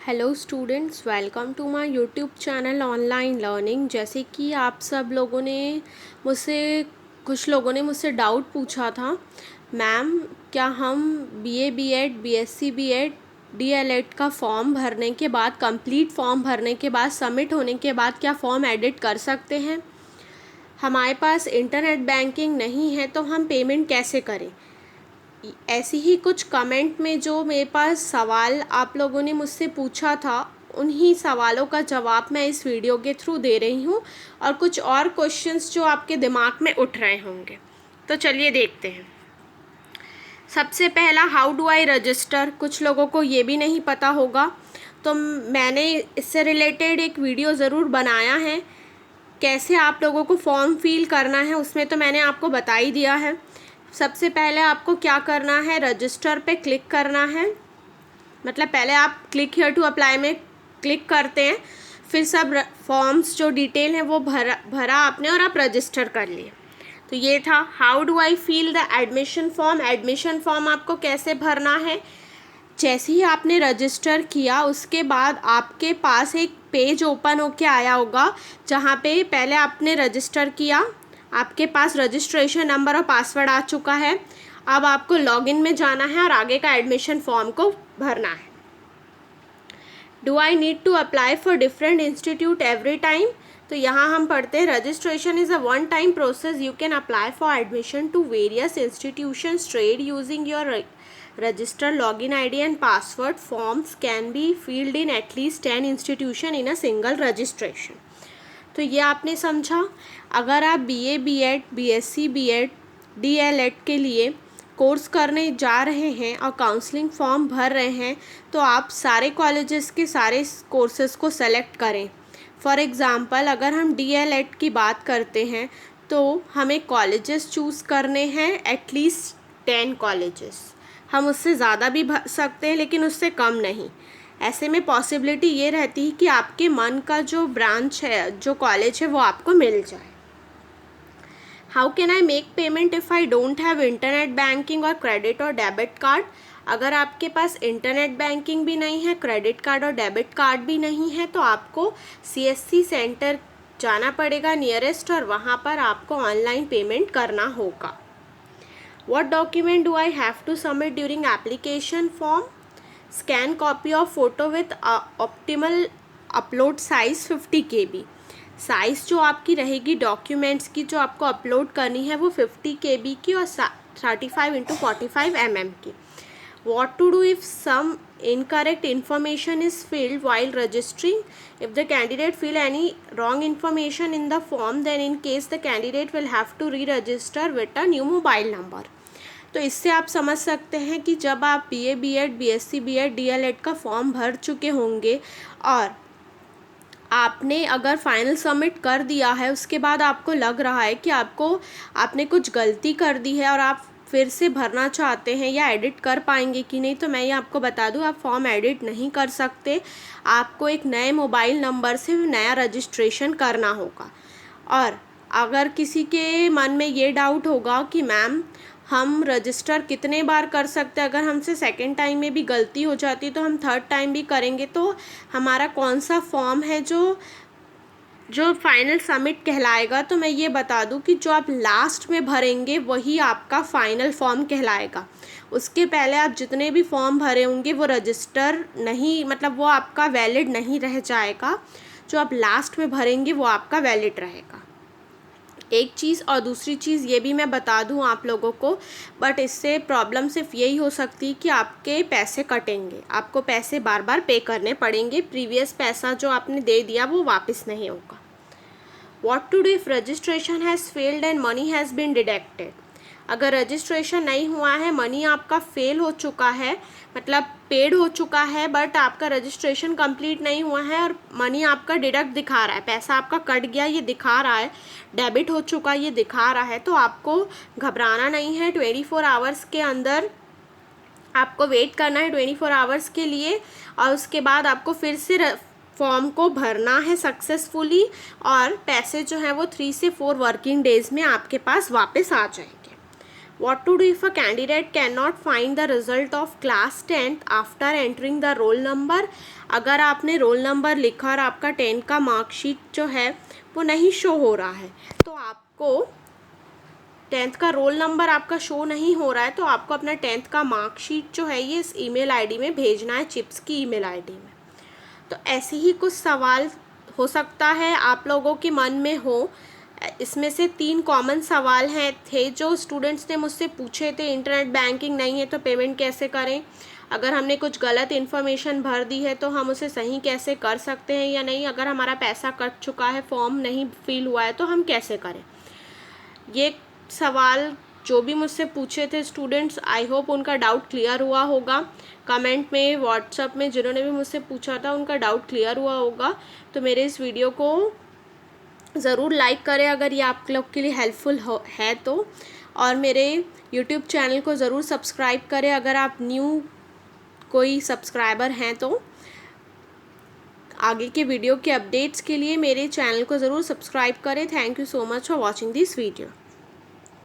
Hello students, welcome to my YouTube channel online learning. जैसे कि आप सब लोगों ने कुछ लोगों ने मुझसे डाउट पूछा था, मैम क्या हम BA BEd BSc BEd DElEd का फॉर्म भरने के बाद, कंप्लीट फॉर्म भरने के बाद, सबमिट होने के बाद क्या फॉर्म एडिट कर सकते हैं? हमारे पास इंटरनेट बैंकिंग नहीं है तो हम पेमेंट कैसे करें? ऐसी ही कुछ कमेंट में जो मेरे पास सवाल आप लोगों ने मुझसे पूछा था, उन्हीं सवालों का जवाब मैं इस वीडियो के थ्रू दे रही हूँ और कुछ और क्वेश्चंस जो आपके दिमाग में उठ रहे होंगे। तो चलिए देखते हैं। सबसे पहला, हाउ डू आई रजिस्टर? कुछ लोगों को ये भी नहीं पता होगा, तो मैंने इससे रिलेटेड एक वीडियो ज़रूर बनाया है। कैसे आप लोगों को फॉर्म फिल करना है उसमें तो मैंने आपको बता ही दिया है। सबसे पहले आपको क्या करना है, रजिस्टर पे क्लिक करना है। मतलब पहले आप क्लिक हियर टू अप्लाई में क्लिक करते हैं, फिर सब फॉर्म्स जो डिटेल है वो भरा आपने और आप रजिस्टर कर लिए। तो ये था how do I fill the admission form. Admission form आपको कैसे भरना है, जैसे ही आपने रजिस्टर किया उसके बाद आपके पास एक पेज ओपन होके आया होगा, जहाँ पे पहले आपने रजिस्टर किया, आपके पास रजिस्ट्रेशन नंबर और पासवर्ड आ चुका है। अब आपको लॉगिन में जाना है और आगे का एडमिशन फॉर्म को भरना है। Do I need to apply for different institute every time? तो यहाँ हम पढ़ते हैं, registration is a one time process, you can apply for admission to various institutions trade using your register login ID and password. Forms can be filled in at least 10 institution in a single registration. तो ये आपने समझा। अगर आप BA BEd BSc BEd DElEd के लिए course करने जा रहे हैं और काउंसलिंग फॉर्म भर रहे हैं, तो आप सारे कॉलेजेस के सारे कोर्सेज़ को सेलेक्ट करें। फॉर एग्ज़ाम्पल, अगर हम डीएलएड की बात करते हैं तो हमें कॉलेजेस चूज़ करने हैं, एटलीस्ट 10 कॉलेजेस। हम उससे ज़्यादा भी भर सकते हैं लेकिन उससे कम नहीं। ऐसे में पॉसिबिलिटी ये रहती है कि आपके मन का जो ब्रांच है, जो कॉलेज है, वो आपको मिल जाए। How can I make payment if I don't have internet banking और क्रेडिट और डेबिट कार्ड? अगर आपके पास इंटरनेट बैंकिंग भी नहीं है, क्रेडिट कार्ड और डेबिट कार्ड भी नहीं है, तो आपको सीएससी सेंटर जाना पड़ेगा नियरेस्ट, और वहाँ पर आपको ऑनलाइन पेमेंट करना होगा। What document do I have to submit during application form? Scan copy of photo with optimal upload size 50 KB। Size जो आपकी रहेगी डॉक्यूमेंट्स की जो आपको अपलोड करनी है वो 50 KB की और 35x45 mm की। What to do if some incorrect information is filled while registering? If the candidate fill any wrong information in the form, then in case the candidate will have to re-register with a new mobile number। तो इससे आप समझ सकते हैं कि जब आप BA BEd BSc BEd DElEd का फॉर्म भर चुके होंगे और आपने अगर फाइनल सबमिट कर दिया है, उसके बाद आपको लग रहा है कि आपने कुछ गलती कर दी है और आप फिर से भरना चाहते हैं या एडिट कर पाएंगे कि नहीं, तो मैं ये आपको बता दूं, आप फॉर्म एडिट नहीं कर सकते। आपको एक नए मोबाइल नंबर से नया रजिस्ट्रेशन करना होगा। और अगर किसी के मन में ये डाउट होगा कि मैम हम रजिस्टर कितने बार कर सकते हैं, अगर हमसे सेकेंड टाइम में भी गलती हो जाती तो हम थर्ड टाइम भी करेंगे, तो हमारा कौन सा फॉर्म है जो फाइनल सबमिट कहलाएगा? तो मैं ये बता दूं कि जो आप लास्ट में भरेंगे वही आपका फाइनल फॉर्म कहलाएगा। उसके पहले आप जितने भी फॉर्म भरे होंगे वो रजिस्टर नहीं, मतलब वो आपका वैलिड नहीं रह जाएगा। जो आप लास्ट में भरेंगे वो आपका वैलिड रहेगा। एक चीज़, और दूसरी चीज़ ये भी मैं बता दूं आप लोगों को, बट इससे प्रॉब्लम सिर्फ यही हो सकती है कि आपके पैसे कटेंगे, आपको पैसे बार बार पे करने पड़ेंगे। प्रीवियस पैसा जो आपने दे दिया वो वापस नहीं होगा। What to do if registration has failed and money has been deducted? अगर रजिस्ट्रेशन नहीं हुआ है, मनी आपका फेल हो चुका है, मतलब पेड हो चुका है, बट आपका रजिस्ट्रेशन कंप्लीट नहीं हुआ है और मनी आपका डिडक्ट दिखा रहा है, पैसा आपका कट गया ये दिखा रहा है, डेबिट हो चुका ये दिखा रहा है, तो आपको घबराना नहीं है। 24 आवर्स के अंदर आपको वेट करना है, 24 आवर्स के लिए, और उसके बाद आपको फिर से फॉर्म को भरना है सक्सेसफुली, और पैसे जो हैं वो 3 से 4 वर्किंग डेज़ में आपके पास वापस आ जाएंगे। What to do if a candidate cannot find the result of class 10th after entering the roll number? अगर आपने रोल नंबर लिखा और आपका 10th का मार्कशीट जो है वो नहीं शो हो रहा है, तो आपको 10th का रोल नंबर आपका शो नहीं हो रहा है, तो आपको अपना 10th का मार्कशीट जो है ये इस ईमेल आईडी में भेजना है, चिप्स की ईमेल आईडी में। तो ऐसे ही कुछ सवाल हो सकता है आप लोगों के मन में हो। इसमें से 3 कॉमन सवाल थे जो स्टूडेंट्स ने मुझसे पूछे थे। इंटरनेट बैंकिंग नहीं है तो पेमेंट कैसे करें, अगर हमने कुछ गलत इन्फॉर्मेशन भर दी है तो हम उसे सही कैसे कर सकते हैं या नहीं, अगर हमारा पैसा कट चुका है, फॉर्म नहीं फिल हुआ है तो हम कैसे करें। ये सवाल जो भी मुझसे पूछे थे स्टूडेंट्स, आई होप उनका डाउट क्लियर हुआ होगा। कमेंट में, व्हाट्सएप में जिन्होंने भी मुझसे पूछा था उनका डाउट क्लियर हुआ होगा। तो मेरे इस वीडियो को ज़रूर लाइक करें अगर ये आप लोग के लिए हेल्पफुल है तो, और मेरे यूट्यूब चैनल को ज़रूर सब्सक्राइब करें अगर आप न्यू कोई सब्सक्राइबर हैं तो। आगे के वीडियो के अपडेट्स के लिए मेरे चैनल को ज़रूर सब्सक्राइब करें। Thank you so much for watching this video.